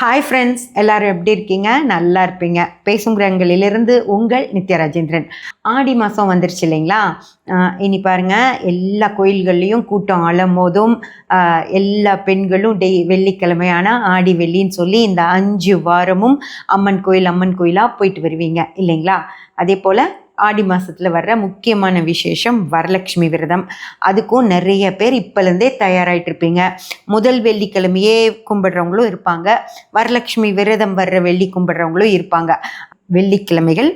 Hi friends, எல்லாரும் எப்படி இருக்கீங்க? நல்லா இருப்பீங்க. பேசும் கிரகங்களிலிருந்து உங்கள் நித்யா ராஜேந்திரன். ஆடி மாதம் வந்துருச்சு இல்லைங்களா? இனி பாருங்க, எல்லா கோயில்கள்லேயும் கூட்டம் அலமோதும். எல்லா பெண்களும் வெள்ளிக்கிழமையான ஆடி வெள்ளின்னு சொல்லி இந்த 5 வாரமும் அம்மன் கோயிலாக போயிட்டு வருவீங்க இல்லைங்களா? அதே போல் ஆடி மாதத்தில் வர்ற முக்கியமான விசேஷம் வரலட்சுமி விரதம். அதுக்கும் நிறைய பேர் இப்போலேருந்தே தயாராகிட்டு இருப்பீங்க. முதல் வெள்ளிக்கிழமையே கும்பிடுறவங்களும் இருப்பாங்க, வரலட்சுமி விரதம் வர்ற வெள்ளி கும்பிடுறவங்களும் இருப்பாங்க. வெள்ளிக்கிழமைகள்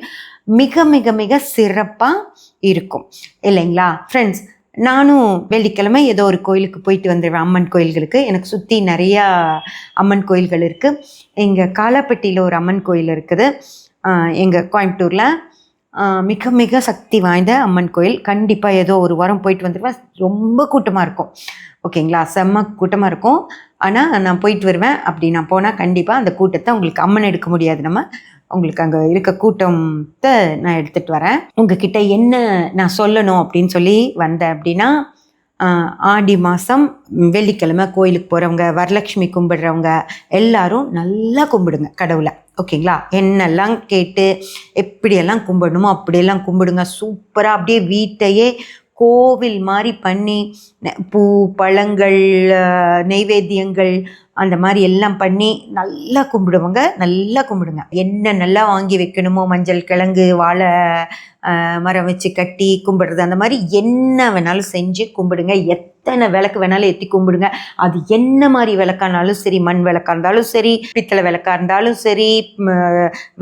மிக மிக மிக சிறப்பாக இருக்கும் இல்லைங்களா ஃப்ரெண்ட்ஸ்? நானும் வெள்ளிக்கிழமை ஏதோ ஒரு கோயிலுக்கு போயிட்டு வந்துடுவேன். அம்மன் கோயில்களுக்கு எனக்கு சுற்றி நிறையா அம்மன் கோயில்கள் இருக்குது. எங்கள் காலாப்பட்டியில் ஒரு அம்மன் கோயில் இருக்குது. எங்கள் கோயம்புத்தூரில் மிக மிக சக்தி வாய்ந்த அம்மன் கோயில். கண்டிப்பாக ஏதோ ஒரு வாரம் போயிட்டு வந்துடுவேன். ரொம்ப கூட்டமாக இருக்கும் ஓகேங்களா, செம்ம கூட்டமாக இருக்கும். ஆனால் நான் போயிட்டு வருவேன். அப்படி நான் போனால் கண்டிப்பாக அந்த கூட்டத்தை உங்களுக்கு அம்மன் எடுக்க முடியாது, நம்ம உங்களுக்கு அங்கே இருக்க கூட்டத்தை நான் எடுத்துகிட்டு வரேன். உங்ககிட்ட என்ன நான் சொல்லணும் அப்படின்னு சொல்லி வந்தேன் அப்படின்னா, ஆடி மாதம் வெள்ளிக்கிழமை கோயிலுக்கு போகிறவங்க, வரலட்சுமி கும்பிடுறவங்க எல்லாரும் நல்லா கும்பிடுங்க கடவுளை ஓகேங்களா. என்னெல்லாம் கேட்டு எப்படியெல்லாம் கும்பிடணுமோ அப்படியெல்லாம் கும்பிடுங்க. சூப்பராக அப்படியே வீட்டையே கோவில் மாதிரி பண்ணி பூ பழங்கள் நெய்வேத்தியங்கள் அந்த மாதிரி எல்லாம் பண்ணி நல்லா கும்பிடுவாங்க. நல்லா கும்பிடுங்க. என்ன நல்லா வாங்கி வைக்கணுமோ, மஞ்சள் கிழங்கு வாழை மரம் வச்சு கட்டி கும்பிடுறது, அந்த மாதிரி என்ன வேணாலும் செஞ்சு கும்பிடுங்க. எத்தனை விளக்கு வேணாலும் ஏற்றி கும்பிடுங்க. அது என்ன மாதிரி விளக்கானாலும் சரி, மண் விளக்காக இருந்தாலும் சரி, பித்தளை விளக்காக இருந்தாலும் சரி,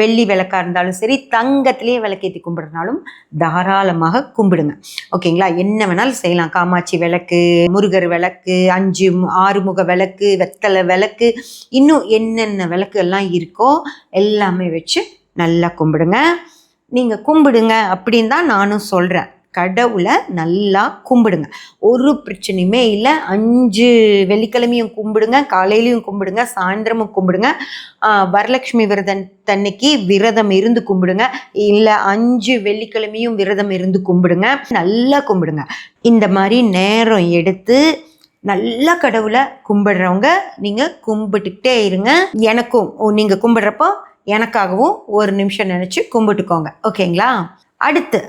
வெள்ளி விளக்காக இருந்தாலும் சரி, தங்கத்திலேயே விளக்கேற்றி கும்பிடுறதுனாலும் தாராளமாக கும்பிடுங்க ஓகேங்களா. என்ன வேணாலும் செய்யலாம். காமாட்சி விளக்கு, முருகர் விளக்கு, 5 ஆறுமுக விளக்கு, வெத்தலை விளக்கு, இன்னும் என்னென்ன விளக்கு எல்லாம் இருக்கோ எல்லாமே வச்சு நல்லா கும்பிடுங்க. நீங்கள் கும்பிடுங்க அப்படின்னு தான் நானும் சொல்கிறேன். கடவுளை நல்லா கும்பிடுங்க, ஒரு பிரச்சனையுமே இல்லை. 5 வெள்ளிக்கிழமையும் கும்பிடுங்க, காலையிலையும் கும்பிடுங்க, சாயந்தரமும் கும்பிடுங்க. வரலட்சுமி விரதத்தன்னைக்கு விரதம் இருந்து கும்பிடுங்க, இல்லை 5 வெள்ளிக்கிழமையும் விரதம் இருந்து கும்பிடுங்க. நல்லா கும்பிடுங்க. இந்த மாதிரி நேரம் எடுத்து நல்லா கடவுளை கும்பிடுறவங்க நீங்கள் கும்பிட்டுக்கிட்டே இருங்க. எனக்கும் நீங்கள் கும்பிட்றப்போ எனக்காகவும் ஒரு நிமிஷம் நினச்சி கும்பிட்டுக்கோங்க ஓகேங்களா. அடுத்து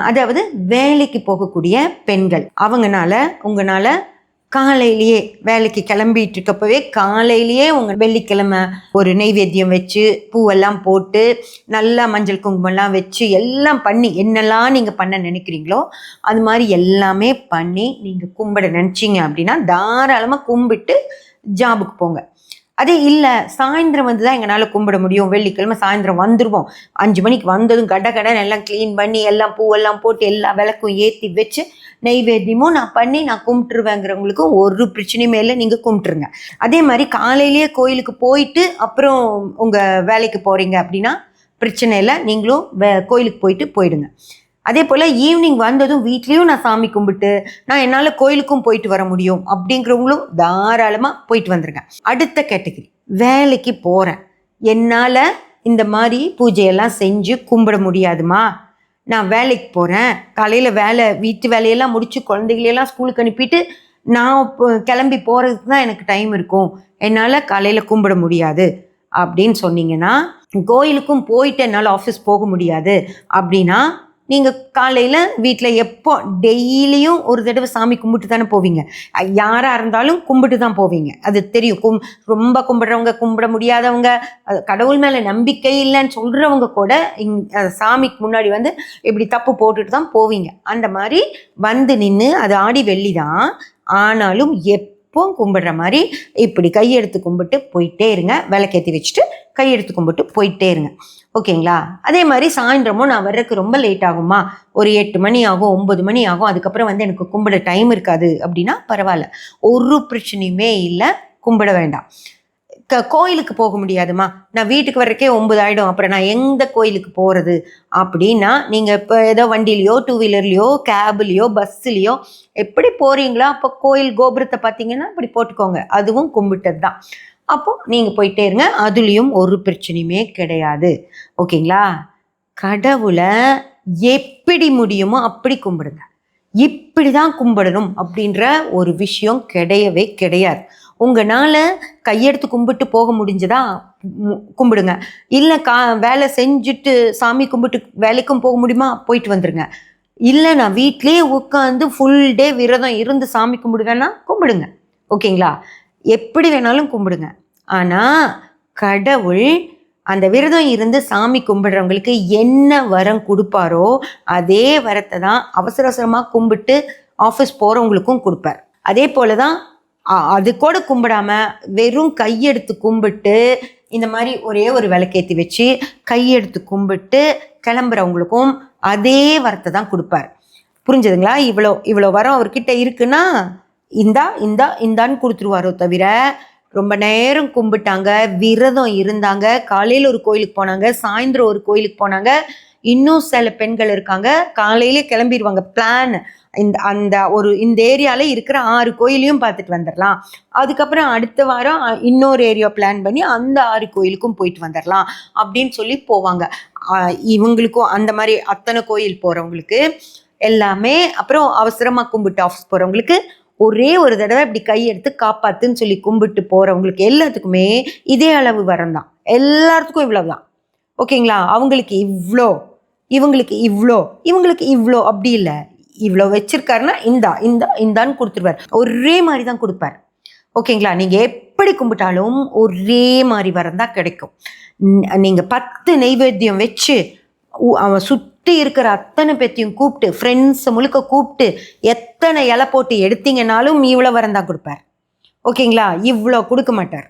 அதாவது வேலைக்கு போகக்கூடிய பெண்கள், உங்களால் காலையிலேயே வேலைக்கு கிளம்பிட்டு இருக்கப்பவே காலையிலேயே உங்கள் வெள்ளிக்கிழமை ஒரு நெய்வேத்தியம் வச்சு பூவெல்லாம் போட்டு நல்லா மஞ்சள் குங்குமம்லாம் வச்சு எல்லாம் பண்ணி என்னெல்லாம் நீங்கள் பண்ண நினைக்கிறீங்களோ அது மாதிரி எல்லாமே பண்ணி நீங்கள் கும்பிட நினச்சிங்க அப்படின்னா தாராளமாக கும்பிட்டு ஜாபுக்கு போங்க. அதே இல்லை, சாயந்தரம் வந்து தான் எங்களால் கும்பிட முடியும், வெள்ளிக்கிழமை சாயந்தரம் வந்துடுவோம், 5 மணிக்கு வந்ததும் கடன் எல்லாம் க்ளீன் பண்ணி எல்லாம் பூவெல்லாம் போட்டு எல்லா விளக்கும் ஏற்றி வச்சு நெய்வேத்தியமும் நான் பண்ணி நான் கும்பிட்டுருவேங்கிறவங்களுக்கும் ஒரு பிரச்சனையுமே இல்லை, நீங்கள் கும்பிட்டுருங்க. அதே மாதிரி காலையிலேயே கோயிலுக்கு போயிட்டு அப்புறம் உங்கள் வேலைக்கு போகிறீங்க அப்படின்னா பிரச்சனை இல்லை, நீங்களும் கோயிலுக்கு போயிடுங்க. அதே போல் ஈவினிங் வந்ததும் வீட்லேயும் நான் சாமி கும்பிட்டு நான் என்னால் கோயிலுக்கும் போயிட்டு வர முடியும் அப்படிங்கிறவங்களும் தாராளமாக போயிட்டு வந்துருங்க. அடுத்த கேட்டகரி, வேலைக்கு போகிறேன், என்னால் இந்த மாதிரி பூஜையெல்லாம் செஞ்சு கும்பிட முடியாதுமா, நான் வேலைக்கு போகிறேன், காலையில் வீட்டு வேலையெல்லாம் முடித்து குழந்தைகளையெல்லாம் ஸ்கூலுக்கு அனுப்பிட்டு நான் கிளம்பி போகிறதுக்கு தான் எனக்கு டைம் இருக்கும், என்னால் காலையில் கும்பிட முடியாது அப்படின்னு சொன்னீங்கன்னா, கோயிலுக்கும் போயிட்டு என்னால் ஆஃபீஸ் போக முடியாது அப்படின்னா நீங்கள் காலையில் வீட்டில் எப்போ டெய்லியும் ஒரு தடவை சாமி கும்பிட்டு தானே போவீங்க. யாராக இருந்தாலும் கும்பிட்டு தான் போவீங்க, அது தெரியும். ரொம்ப கும்பிட்றவங்க, கும்பிட முடியாதவங்க, கடவுள் மேலே நம்பிக்கை இல்லைன்னு சொல்கிறவங்க கூட சாமிக்கு முன்னாடி வந்து இப்படி தப்பு போட்டுட்டு தான் போவீங்க. அந்த மாதிரி வந்து நின்று, அது ஆடி வெள்ளி தான் ஆனாலும் எப்போ கும்பிடுற மாதிரி இப்படி கையெடுத்து கும்பிட்டு போயிட்டே இருங்க. விளக்கேற்றி வச்சுட்டு கையெடுத்து கும்பிட்டு போயிட்டே இருங்க ஓகேங்களா. அதே மாதிரி சாயந்தரமும் நான் வர்றதுக்கு ரொம்ப லேட் ஆகுமா, ஒரு 8 மணி ஆகும், 9 மணி ஆகும், அதுக்கப்புறம் வந்து எனக்கு கும்பிட டைம் இருக்காது அப்படின்னா பரவாயில்ல, ஒரு பிரச்சனையுமே இல்லை, கும்பிட வேண்டாம். கோயிலுக்கு போக முடியாதுமா, நான் வீட்டுக்கு வர்றதுக்கே 9 ஆகிடும், அப்புறம் நான் எந்த கோயிலுக்கு போகிறது அப்படின்னா நீங்கள் இப்போ ஏதோ வண்டியிலையோ 2 வீலர்லையோ கேப்லேயோ பஸ்ஸுலேயோ எப்படி போகிறீங்களோ அப்போ கோயில் கோபுரத்தை பார்த்தீங்கன்னா அப்படி போட்டுக்கோங்க, அதுவும் கும்பிட்டது தான். அப்போது நீங்கள் போயிட்டே இருங்க, அதுலேயும் ஒரு பிரச்சனையுமே கிடையாது ஓகேங்களா. கடவுளை எப்படி முடியுமோ அப்படி கும்பிடுங்க. இப்படி தான் கும்பிடணும் அப்படின்ற ஒரு விஷயம் கிடையவே கிடையாது. உங்களால் கையெடுத்து கும்பிட்டு போக முடிஞ்சதா கும்பிடுங்க. இல்லை வேலை செஞ்சுட்டு சாமி கும்பிட்டு வேலைக்கும் போக முடியுமா, போயிட்டு வந்துடுங்க. இல்லை நான் வீட்லேயே உட்காந்து ஃபுல் டே விரதம் இருந்து சாமி கும்பிடுவேன்னா கும்பிடுங்க. ஓகேங்களா? எப்படி வேணாலும் கும்பிடுங்க. ஆனால் கடவுள் அந்த விரதம் இருந்து சாமி கும்பிடுறவங்களுக்கு என்ன வரம் கொடுப்பாரோ அதே வரத்தை தான் அவசர அவசரமாக கும்பிட்டு ஆஃபீஸ் போகிறவங்களுக்கும் கொடுப்பார். அதே போல தான் அது கூட கும்பிடாம வெறும் கையெடுத்து கும்பிட்டு இந்த மாதிரி ஒரே ஒரு விளக்கேற்றி வச்சு கையெடுத்து கும்பிட்டு கிளம்புறவங்களுக்கும் அதே வரத்தை தான் கொடுப்பார். புரிஞ்சுதுங்களா? இவ்வளோ வரம் அவர்கிட்ட இருக்குன்னா இந்தான்னு கொடுத்துருவாரோ தவிர, ரொம்ப நேரம் கும்பிட்டாங்க, விரதம் இருந்தாங்க, காலையில் ஒரு கோயிலுக்கு போனாங்க, சாயந்தரம் ஒரு கோயிலுக்கு போனாங்க. இன்னும் சில பெண்கள் இருக்காங்க, காலையிலே கிளம்பிடுவாங்க. பிளான் இந்த ஏரியாவில் இருக்கிற 6 கோயிலையும் பார்த்துட்டு வந்துடலாம், அதுக்கப்புறம் அடுத்த வாரம் இன்னொரு ஏரியா பிளான் பண்ணி அந்த 6 கோயிலுக்கும் போயிட்டு வந்துடலாம் அப்படின்னு சொல்லி போவாங்க. இவங்களுக்கும் அந்த மாதிரி அத்தனை கோயில் போகிறவங்களுக்கு எல்லாமே, அப்புறம் அவசரமாக கும்பிட்டு ஆஃபீஸ் போகிறவங்களுக்கு ஒரே ஒரு தடவை இப்படி கையெடுத்து காப்பாத்துன்னு சொல்லி கும்பிட்டு போகிறவங்களுக்கு எல்லாத்துக்குமே இதே அளவு வரம் தான். எல்லாத்துக்கும் இவ்வளவு தான். ஓகேங்களா? அவங்களுக்கு இவ்வளோ, இவங்களுக்கு இவ்வளோ அப்படி இல்லை. இவ்வளோ வச்சிருக்காருன்னா இந்தான்னு கொடுத்துருவார். ஒரே மாதிரி தான் கொடுப்பார். ஓகேங்களா? நீங்கள் எப்படி கும்பிட்டாலும் ஒரே மாதிரி வரம் தான் கிடைக்கும். நீங்கள் 10 நைவேத்தியம் வச்சு அவன் சுற்றி இருக்கிற அத்தனை பேத்தையும் கூப்பிட்டு ஃப்ரெண்ட்ஸ் முழுக்க கூப்பிட்டு எத்தனை இலை போட்டு எடுத்தீங்கன்னாலும் இவ்வளோ வரம் தான் கொடுப்பார். ஓகேங்களா? இவ்வளோ கொடுக்க மாட்டார்.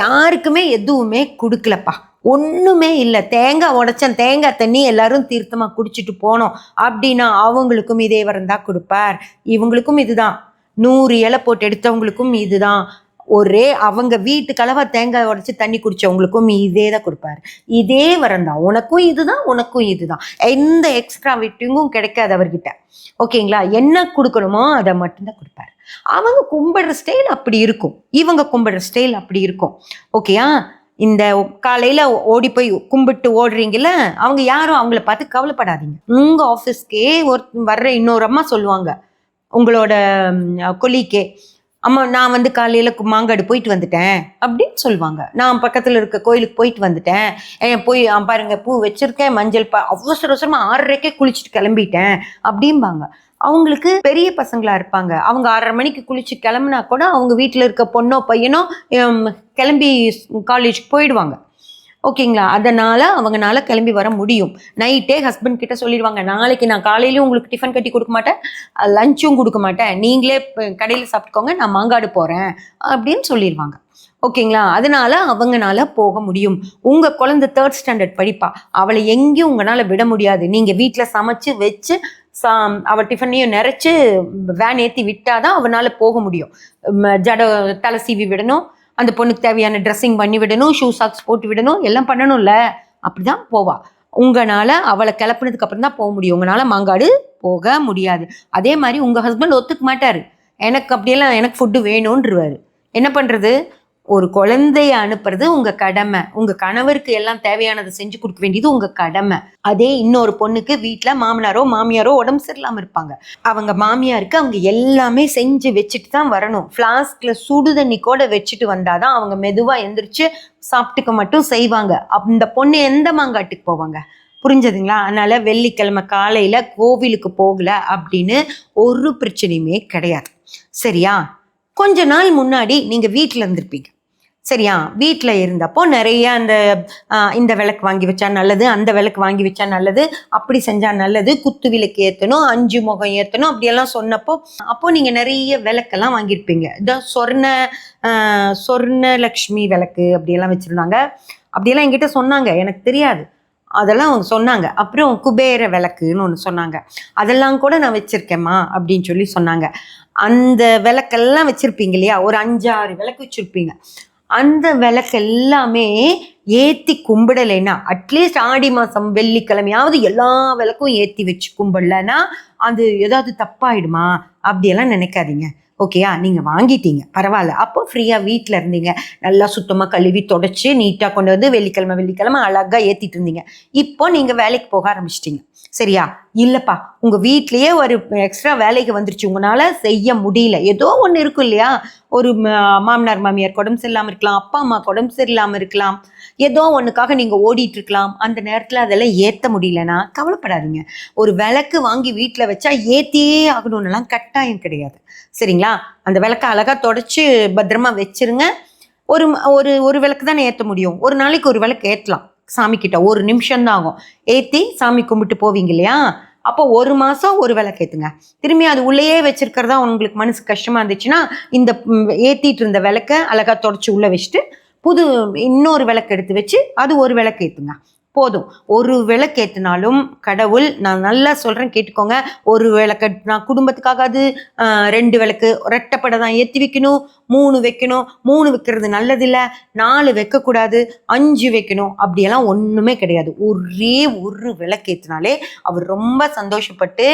யாருக்குமே எதுவுமே கொடுக்கலப்பா, ஒன்றுமே இல்லை, தேங்காய் உடைச்சேன், தேங்காய் தண்ணி எல்லாரும் தீர்த்தமாக குடிச்சிட்டு போனோம் அப்படின்னா அவங்களுக்கும் இதே வரம் தான் கொடுப்பார். இவங்களுக்கும் இதுதான். 100 இலை போட்டு எடுத்தவங்களுக்கும் இதுதான். அவங்க வீட்டுக்கு அளவா தேங்காய் உடைச்சி தண்ணி குடிச்சவங்களுக்கும் இதே தான் கொடுப்பாரு. இதே வரம் தான். உனக்கும் இதுதான். எந்த எக்ஸ்ட்ரா விட்டிங்கும் கிடைக்காது அவர்கிட்ட. ஓகேங்களா? என்ன கொடுக்கணுமோ அதை மட்டும்தான் கொடுப்பாரு. அவங்க கும்பிடுற ஸ்டைல் அப்படி இருக்கும், இவங்க கும்பிடுற ஸ்டைல் அப்படி இருக்கும். ஓகேயா? இந்த காலையில் ஓடி போய் கும்பிட்டு ஓடுறீங்கல்ல, அவங்க யாரும் அவங்கள பார்த்து கவலைப்படாதீங்க. உங்கள் ஆஃபீஸ்க்கே வர்ற இன்னொரு அம்மா சொல்லுவாங்க, உங்களோட கொல்லிக்கே, அம்மா நான் காலையில் மாங்காடு போயிட்டு வந்துட்டேன் அப்படின்னு சொல்லுவாங்க. நான் பக்கத்தில் இருக்க கோயிலுக்கு போயிட்டு வந்துட்டேன், போய் பாருங்க பூ வச்சுருக்கேன், மஞ்சள் அவசர அவசரமாக 6:30க்கே குளிச்சுட்டு கிளம்பிட்டேன் அப்படிம்பாங்க. அவங்களுக்கு பெரிய பசங்களாக இருப்பாங்க. அவங்க 6:30 மணிக்கு குளிச்சு கிளம்புனா கூட அவங்க வீட்டில் இருக்க பொண்ணோ பையனோ கிளம்பி காலேஜுக்கு போயிடுவாங்க. ஓகேங்களா? அதனால் அவங்களால கிளம்பி வர முடியும். நைட்டே ஹஸ்பண்ட் கிட்ட சொல்லிடுவாங்க, நாளைக்கு நான் காலையிலையும் உங்களுக்கு டிஃபன் கட்டி கொடுக்க மாட்டேன், லஞ்சும் கொடுக்க மாட்டேன், நீங்களே கடையில் சாப்பிட்டுக்கோங்க, நான் மாங்காடு போகிறேன் அப்படின்னு சொல்லிடுவாங்க. ஓகேங்களா? அதனால் அவங்களால போக முடியும். உங்கள் குழந்தை 3rd ஸ்டாண்டர்ட் படிப்பா, அவளை எங்கேயும் உங்களால் விட முடியாது. நீங்கள் வீட்டில் சமைச்சு வச்சு அவள் டிஃபனையும் நிறைச்சி வேன் ஏற்றி விட்டாதான் அவனால் போக முடியும். தலை சீவி விடணும், அந்த பொண்ணுக்கு தேவையான ட்ரெஸ்ஸிங் பண்ணி விடணும், ஷூ சாக்ஸ் போட்டு விடணும், எல்லாம் பண்ணணும்ல. அப்படிதான் போவா. உங்களால் அவளை கிளப்புனதுக்கு அப்புறம் தான் போக முடியும். உங்களால் மாங்காடு போக முடியாது. அதே மாதிரி உங்கள் ஹஸ்பண்ட் ஒத்துக்க மாட்டார், எனக்கு அப்படியெல்லாம் எனக்கு ஃபுட்டு வேணும்ன்றுவார். என்ன பண்ணுறது? ஒரு குழந்தைய அனுப்புறது உங்கள் கடமை. உங்கள் கணவருக்கு எல்லாம் தேவையானதை செஞ்சு கொடுக்க வேண்டியது உங்கள் கடமை. அதே இன்னொரு பொண்ணுக்கு வீட்டில் மாமனாரோ மாமியாரோ உடம்பு சரியில்லாமல் இருப்பாங்க. அவங்க மாமியாருக்கு அவங்க எல்லாமே செஞ்சு வச்சுட்டு தான் வரணும். ஃப்ளாஸ்கில் சுடு தண்ணி கூட வச்சுட்டு வந்தாதான் அவங்க மெதுவாக எந்திரிச்சு சாப்பிட்டுக்க மட்டும் செய்வாங்க. அந்த பொண்ணு எந்த மாங்காட்டுக்கு போவாங்க? புரிஞ்சதுங்களா? அதனால வெள்ளிக்கிழமை காலையில் கோவிலுக்கு போகல அப்படின்னு ஒரு பிரச்சனையுமே கிடையாது. சரியா? கொஞ்ச நாள் முன்னாடி நீங்கள் வீட்டில் இருந்திருப்பீங்க. சரியா? வீட்டில் இருந்தப்போ நிறைய இந்த விளக்கு வாங்கி வச்சா நல்லது, அந்த விளக்கு வாங்கி வச்சா நல்லது, அப்படி செஞ்சால் நல்லது, குத்து விளக்கு ஏற்றணும், 5 முகம் ஏற்றணும் அப்படியெல்லாம் அப்போ நீங்கள் நிறைய விளக்கெல்லாம் வாங்கியிருப்பீங்க. இதான் சொர்ண லக்ஷ்மி விளக்கு அப்படியெல்லாம் வச்சுருந்தாங்க. அப்படியெல்லாம் என்கிட்ட சொன்னாங்க, எனக்கு தெரியாது, அதெல்லாம் அவங்க சொன்னாங்க. அப்புறம் குபேர விளக்குன்னு ஒன்று சொன்னாங்க, அதெல்லாம் கூட நான் வச்சுருக்கேம்மா அப்படின்னு சொல்லி சொன்னாங்க. அந்த விளக்கெல்லாம் வச்சுருப்பீங்க இல்லையா? ஒரு 5-6 விளக்கு வச்சுருப்பீங்க. அந்த விளக்கு எல்லாமே ஏற்றி கும்பிடலைன்னா, அட்லீஸ்ட் ஆடி மாதம் வெள்ளிக்கிழமையாவது எல்லா விளக்கும் ஏற்றி வச்சு கும்பிடலன்னா அது ஏதாவது தப்பாயிடுமா அப்படியெல்லாம் நினைக்காதீங்க. ஓகேயா? நீங்கள் வாங்கிட்டீங்க, பரவாயில்ல. அப்போ ஃப்ரீயாக வீட்டில் இருந்தீங்க, நல்லா சுத்தமாக கழுவி தொடச்சி நீட்டாக கொண்டு வந்து வெள்ளிக்கிழமை அழகாக ஏற்றிட்டு இருந்தீங்க. இப்போ நீங்கள் வேலைக்கு போக ஆரம்பிச்சிட்டிங்க, சரியா? இல்லைப்பா, உங்கள் வீட்லேயே ஒரு எக்ஸ்ட்ரா வேலைக்கு வந்துருச்சு, உங்களால் செய்ய முடியல, ஏதோ ஒன்று இருக்கும் இல்லையா? ஒரு மாமனார் மாமியார் உடம்பு சரியில்லாமல் இருக்கலாம், அப்பா அம்மா உடம்பு சரியில்லாமல் இருக்கலாம், ஏதோ ஒன்றுக்காக நீங்கள் ஓடிட்டு இருக்கலாம். அந்த நேரத்தில் அதெல்லாம் ஏற்ற முடியலன்னா கவலைப்படாதீங்க. ஒரு விளக்கு வாங்கி வீட்டில் வச்சா ஏற்றியே ஆகணும்னுலாம் கட்டாயம் கிடையாது, சரிங்களா? அந்த விளக்கை அழகாக தொடச்சி பத்திரமா வச்சிருங்க. ஒரு ஒரு ஒரு விளக்கு தானே ஏற்ற முடியும், ஒரு நாளைக்கு ஒரு விளக்கு ஏற்றலாம். சாமிக்கிட்ட 1 நிமிஷம்தான் ஆகும். ஏற்றி சாமி கும்பிட்டு போவீங்க இல்லையா? அப்போ 1 மாதம் ஒரு விளக்கு ஏற்றுங்க. திரும்பி அது உள்ளேயே வச்சிருக்கிறதா உங்களுக்கு மனசு கஷ்டமாக இருந்துச்சுன்னா, இந்த ஏற்றிட்டு இருந்த விளக்கை அழகாக தொடச்சி உள்ளே வச்சுட்டு இன்னொரு விளக்கு எடுத்து வச்சு அது ஒரு விளக்கு ஏற்றுங்க, போதும். ஒரு விளக்கு ஏற்றினாலும் கடவுள், நான் நல்லா சொல்கிறேன் கேட்டுக்கோங்க, ஒரு விளக்கு நான் குடும்பத்துக்காக அது 2 விளக்கு ரெட்டப்படை தான் ஏற்றி வைக்கணும், 3 வைக்கணும், 3 வைக்கிறது நல்லதில்லை, 4 வைக்கக்கூடாது, 5 வைக்கணும், அப்படியெல்லாம் ஒன்றுமே கிடையாது. ஒரே ஒரு விளக்கு ஏற்றினாலே அவர் ரொம்ப சந்தோஷப்பட்டு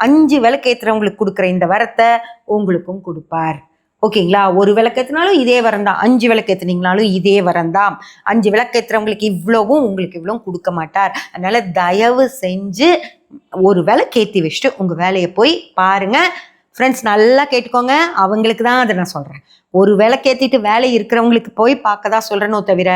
5 விளக்கு ஏற்றுறவங்களுக்கு கொடுக்குற இந்த வரத்தை உங்களுக்கும் கொடுப்பார். ஓகேங்களா? ஒரு விளக்கேற்றினாலும் இதே வரந்தான், 5 விளக்கேற்றினீங்கனாலும் இதே வரந்தான். 5 விளக்கேற்றுறவங்களுக்கு இவ்வளவும் உங்களுக்கு இவ்வளவும் கொடுக்க மாட்டார். அதனால தயவு செஞ்சு ஒரு விளக்கேற்றி வச்சுட்டு உங்கள் வேலையை போய் பாருங்க. ஃப்ரெண்ட்ஸ், நல்லா கேட்டுக்கோங்க, அவங்களுக்கு தான் அதை நான் சொல்கிறேன். ஒரு விளக்கேற்றிட்டு வேலை இருக்கிறவங்களுக்கு போய் பார்க்க தான் சொல்கிறேனோ தவிர,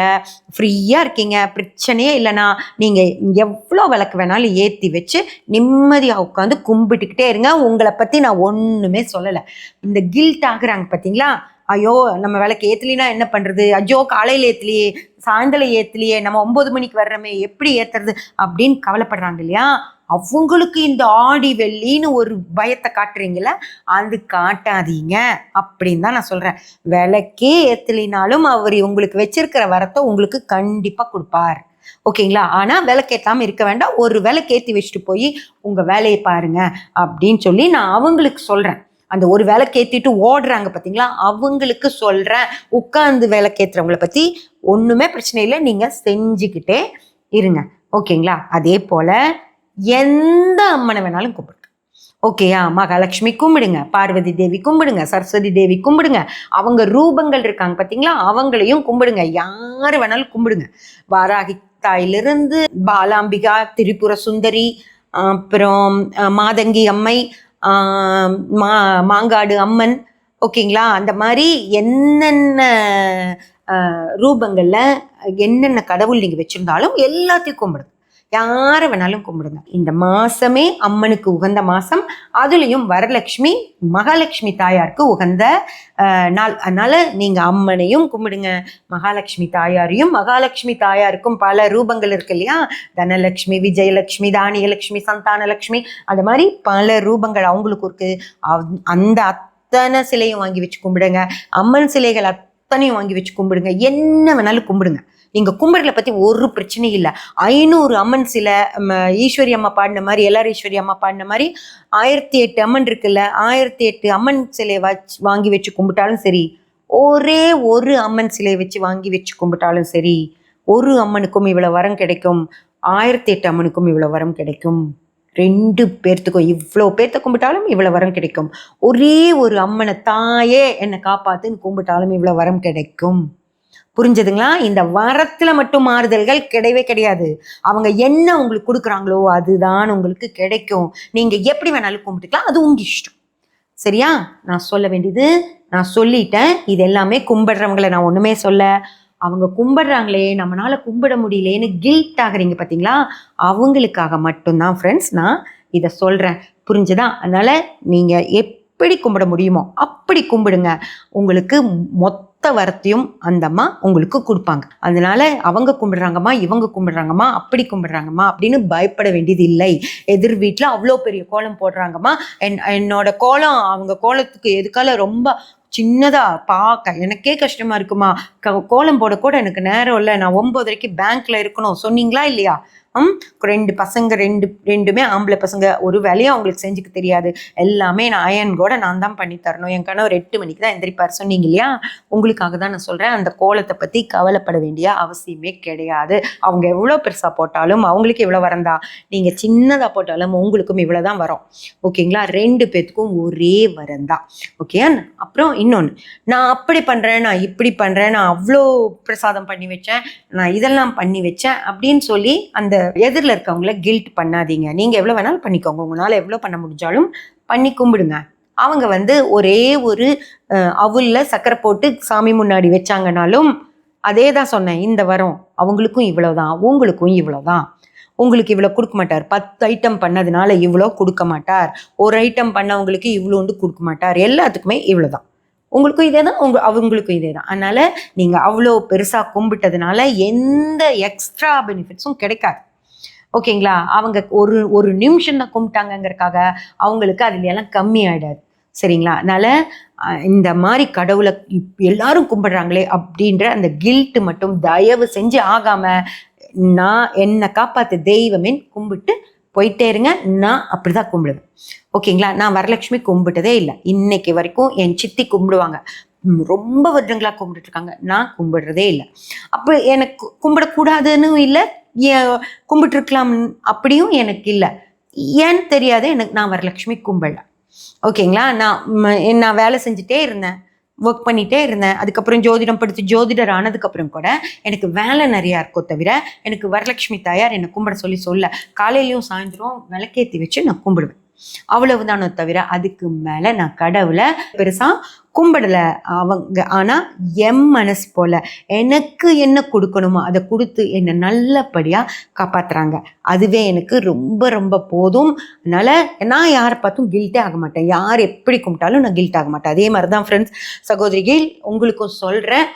ஃப்ரீயாக இருக்கீங்க, பிரச்சனையே இல்லைன்னா நீங்கள் எவ்வளோ விளக்கு வேணாலும் ஏற்றி வச்சு நிம்மதியாக உட்காந்து கும்பிட்டுக்கிட்டே இருங்க. உங்களை பற்றி நான் ஒன்றுமே சொல்லலை. இந்த கில்ட் ஆகுறாங்க பார்த்தீங்களா? ஐயோ, நம்ம விளக்கு ஏற்றலினா என்ன பண்ணுறது, ஐயோ காலையில் ஏற்றலையே, சாயந்தரம் ஏற்றலையே, நம்ம 9 மணிக்கு வர்றோமே, எப்படி ஏற்றுறது அப்படின்னு கவலைப்படுறாங்க இல்லையா? அவங்களுக்கு இந்த ஆடி வெள்ளின்னு ஒரு பயத்தை காட்டுறீங்கள, அது காட்டாதீங்க அப்படின்னு தான் நான் சொல்கிறேன். விளக்கே ஏற்றலினாலும் அவர் உங்களுக்கு வச்சிருக்கிற வரத்தை உங்களுக்கு கண்டிப்பாக கொடுப்பார். ஓகேங்களா? ஆனால் விளக்கேற்றாமல் இருக்க வேண்டாம், ஒரு விளக்கேற்றி வச்சுட்டு போய் உங்கள் வேலையை பாருங்க அப்படின்னு சொல்லி நான் அவங்களுக்கு சொல்கிறேன். அந்த ஒரு விளக்கேற்றிட்டு ஓடுறாங்க பார்த்தீங்களா, அவங்களுக்கு சொல்கிறேன். உட்காந்து விளக்கேற்றுறவங்கள பற்றி ஒன்றுமே பிரச்சனை இல்லை, நீங்கள் செஞ்சுக்கிட்டே இருங்க. ஓகேங்களா? அதே போல் எந்த அம்மனை வேணாலும் கும்பிடுங்க. ஓகேயா? மகாலட்சுமி கும்பிடுங்க, பார்வதி தேவி கும்பிடுங்க, சரஸ்வதி தேவி கும்பிடுங்க, அவங்க ரூபங்கள் இருக்காங்க பார்த்தீங்களா, அவங்களையும் கும்பிடுங்க. யார் வேணாலும் கும்பிடுங்க. வாராகி தாயிலிருந்து பாலாம்பிகா, திரிபுர சுந்தரி, அப்புறம் மாதங்கி அம்மை, மாங்காடு அம்மன், ஓகேங்களா? அந்த மாதிரி என்னென்ன ரூபங்களில் என்னென்ன கடவுள் நீங்கள் வச்சுருந்தாலும் எல்லாத்தையும் கும்பிடுங்க. யாரை வேணாலும் கும்பிடுங்க. இந்த மாதமே அம்மனுக்கு உகந்த மாதம், அதுலேயும் வரலட்சுமி மகாலட்சுமி தாயாருக்கு உகந்த நாள். அதனால் நீங்கள் அம்மனையும் கும்பிடுங்க, மகாலட்சுமி தாயாரையும். மகாலட்சுமி தாயாருக்கும் பல ரூபங்கள் இருக்கு இல்லையா? தனலட்சுமி, விஜயலட்சுமி, தானியலட்சுமி, சந்தானலட்சுமி, அந்த மாதிரி பல ரூபங்கள் அவங்களுக்கு இருக்குது. அந்த அத்தனை சிலையும் வாங்கி வச்சு கும்பிடுங்க. அம்மன் சிலைகள் அத்தனையும் வாங்கி வச்சு கும்பிடுங்க. என்ன வேணாலும் கும்பிடுங்க. நீங்கள் கும்பிடுறத பற்றி ஒரு பிரச்சனையும் இல்லை. 500 அம்மன் சிலை, ஈஸ்வரி அம்மா பாடின மாதிரி, எல்லாரும் ஈஸ்வரி அம்மா பாடின மாதிரி 1008 அம்மன் இருக்குல்ல, 1008 அம்மன் சிலையை வாங்கி வச்சு கும்பிட்டாலும் சரி, ஒரே ஒரு அம்மன் சிலையை வச்சு வாங்கி வச்சு கும்பிட்டாலும் சரி, ஒரு அம்மனுக்கும் இவ்வளோ வரம் கிடைக்கும், 1008 அம்மனுக்கும் இவ்வளோ வரம் கிடைக்கும். 2 பேர்த்துக்கும் இவ்வளோ பேர்த்த கும்பிட்டாலும் இவ்வளோ வரம் கிடைக்கும். ஒரே ஒரு அம்மனை தாயே என்னை காப்பாத்துன்னு கும்பிட்டாலும் இவ்வளோ வரம் கிடைக்கும். புரிஞ்சதுங்களா? இந்த வரத்தில் மட்டும் மாறுதல்கள் கிடையவே கிடையாது. அவங்க என்ன உங்களுக்கு கொடுக்குறாங்களோ அதுதான் உங்களுக்கு கிடைக்கும். நீங்கள் எப்படி வேணாலும் கும்பிட்டுக்கலாம், அது உங்கள் இஷ்டம். சரியா? நான் சொல்ல வேண்டியது நான் சொல்லிட்டேன். இது எல்லாமே கும்பிடுறவங்களை நான் ஒன்றுமே சொல்ல, அவங்க கும்பிடுறாங்களே நம்மளால் கும்பிட முடியலேன்னு கில்ட் ஆகுறீங்க பார்த்தீங்களா, அவங்களுக்காக மட்டும்தான் ஃப்ரெண்ட்ஸ் நான் இதை சொல்கிறேன். புரிஞ்சுதா? அதனால் நீங்கள் எப்படி கும்பிட முடியுமோ அப்படி கும்பிடுங்க. உங்களுக்கு மொத்த வரத்தையும் அந்த அம்மா உங்களுக்கு கொடுப்பாங்க. அதனால அவங்க கும்பிடுறாங்கம்மா, இவங்க கும்பிடுறாங்கம்மா, அப்படி கும்பிடுறாங்கம்மா அப்படின்னு பயப்பட வேண்டியது இல்லை. எதிர் வீட்டில் அவ்வளோ பெரிய கோலம் போடுறாங்கம்மா, என்னோட கோலம் அவங்க கோலத்துக்கு எதுக்கால ரொம்ப சின்னதாக பார்க்க எனக்கே கஷ்டமாக இருக்குமா, கோலம் போட கூட எனக்கு நேரம் இல்லை, நான் 9:30 பேங்க்கில் இருக்கணும் சொன்னீங்களா இல்லையா? 2 பசங்க, ரெண்டுமே ஆம்பளை பசங்க. ஒரு வேலையும் அவங்களுக்கு செஞ்சுக்க தெரியாது. எல்லாமே நான் அயன் கூட நான் தான் பண்ணி தரணும். என் கணவர் 8 மணிக்கு தான் எந்திரிப்பார் சொன்னீங்க இல்லையா? உங்களுக்காக தான் நான் சொல்கிறேன். அந்த கோலத்தை பற்றி கவலைப்பட வேண்டிய அவசியமே கிடையாது. அவங்க எவ்வளோ பெருசாக போட்டாலும் அவங்களுக்கு இவ்வளோ வரந்தா, நீங்கள் சின்னதாக போட்டாலும் உங்களுக்கும் இவ்வளோ தான் வரும். ஓகேங்களா? 2 பேத்துக்கும் ஒரே வரந்தா. ஓகே. அப்புறம் இன்னொன்று, நான் அப்படி பண்ணுறேன், நான் இப்படி பண்ணுறேன், நான் அவ்வளோ பிரசாதம் பண்ணி வச்சேன், நான் இதெல்லாம் பண்ணி வச்சேன் அப்படின்னு சொல்லி அந்த எதிரில் இருக்கவங்கள கில்ட் பண்ணாதீங்க. நீங்கள் எவ்வளோ வேணாலும் பண்ணிக்கோங்க. உங்களால் எவ்வளோ பண்ண முடிஞ்சாலும் பண்ணி கும்பிடுங்க. அவங்க ஒரே ஒரு அவுலில் சக்கரை போட்டு சாமி முன்னாடி வச்சாங்கனாலும் அதே தான் சொன்னேன். இந்த வரம் அவங்களுக்கும் இவ்வளோதான், உங்களுக்கும் இவ்வளோதான். உங்களுக்கு இவ்வளோ கொடுக்க மாட்டார். 10 ஐட்டம் பண்ணதுனால இவ்வளோ கொடுக்க மாட்டார். ஒரு ஐட்டம் பண்ணவங்களுக்கு இவ்வளோண்டு கொடுக்க மாட்டார். எல்லாத்துக்குமே இவ்வளோ தான். உங்களுக்கும் இதே தான், அவங்களுக்கும் இதே தான். அதனால் நீங்கள் அவ்வளோ பெருசாக கும்பிட்டதுனால எந்த எக்ஸ்ட்ரா பெனிஃபிட்ஸும் கிடைக்காது. ஓகேங்களா? அவங்க ஒரு நிமிஷம் தான் கும்பிட்டாங்கங்கிறக்காக அவங்களுக்கு அதுல எல்லாம் கம்மி ஆகிடாது. சரிங்களா? அதனால் இந்த மாதிரி கடவுளை எல்லாரும் கும்பிடுறாங்களே அப்படின்ற அந்த கில்ட்டு மட்டும் தயவு செஞ்சு ஆகாமல், நான் என்னை காப்பாற்று தெய்வமே கும்பிட்டு போயிட்டே இருங்க. நான் அப்படி தான் கும்பிடுவேன். ஓகேங்களா? நான் வரலட்சுமி கும்பிட்டதே இல்லை. இன்னைக்கு வரைக்கும் என் சித்தி கும்பிடுவாங்க. ரொம்ப வருடங்களாக கும்பிட்டுருக்காங்க. நான் கும்பிடுறதே இல்லை. அப்போ எனக்கு கும்பிடக்கூடாதுன்னு இல்லை, கும்பிட்டுருக்கலாம் அப்படியும் எனக்கு இல்லை. ஏன்னு தெரியாது எனக்கு. நான் வரலட்சுமி கும்பிடல. ஓகேங்களா? நான் வேலை செஞ்சுட்டே இருந்தேன், ஒர்க் பண்ணிகிட்டே இருந்தேன். அதுக்கப்புறம் ஜோதிடம் படித்து ஜோதிடர் ஆனதுக்கப்புறம் கூட எனக்கு வேலை நிறையா இருக்கோ தவிர எனக்கு வரலட்சுமி தாயார் என்னை கும்பிட சொல்ல காலையிலையும் சாயந்தரம் விளக்கேற்றி வச்சு நான் கும்பிடுவேன். அவ்வளவுதானோ தவிர அதுக்கு மேலே நான் கடவுளை பெருசாக கும்பிடலை. அவங்க ஆனால் என் மனசு போல் எனக்கு என்ன கொடுக்கணுமோ அதை கொடுத்து என்னை நல்லபடியாக காப்பாற்றுறாங்க. அதுவே எனக்கு ரொம்ப ரொம்ப போதும். அதனால் நான் யாரை பார்த்தும் கில்ட்டே ஆக மாட்டேன். யார் எப்படி கும்பிட்டாலும் நான் கில்ட் ஆக மாட்டேன். அதே மாதிரி தான் ஃப்ரெண்ட்ஸ், சகோதரிகள், உங்களுக்கும் சொல்கிறேன்.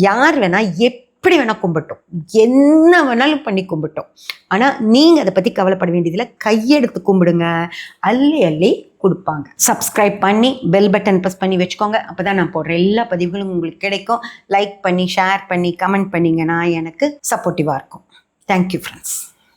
யார் வேணால் எப்படி வேணால் கும்பிட்டோம், என்ன வேணாலும் பண்ணி கும்பிட்டோம். ஆனால் நீங்கள் அதை பற்றி கவலைப்பட வேண்டியதில்லை. கையெடுத்து கும்பிடுங்க, அள்ளி அள்ளி கொடுப்பாங்க. சப்ஸ்கிரைப் பண்ணி பெல் பட்டன் ப்ரெஸ் பண்ணி வச்சுக்கோங்க. அப்போ தான் நான் போடுற எல்லா பதிவுகளும் உங்களுக்கு கிடைக்கும். லைக் பண்ணி ஷேர் பண்ணி கமெண்ட் பண்ணிங்கன்னா எனக்கு சப்போர்ட்டிவாக இருக்கும். Thank you friends.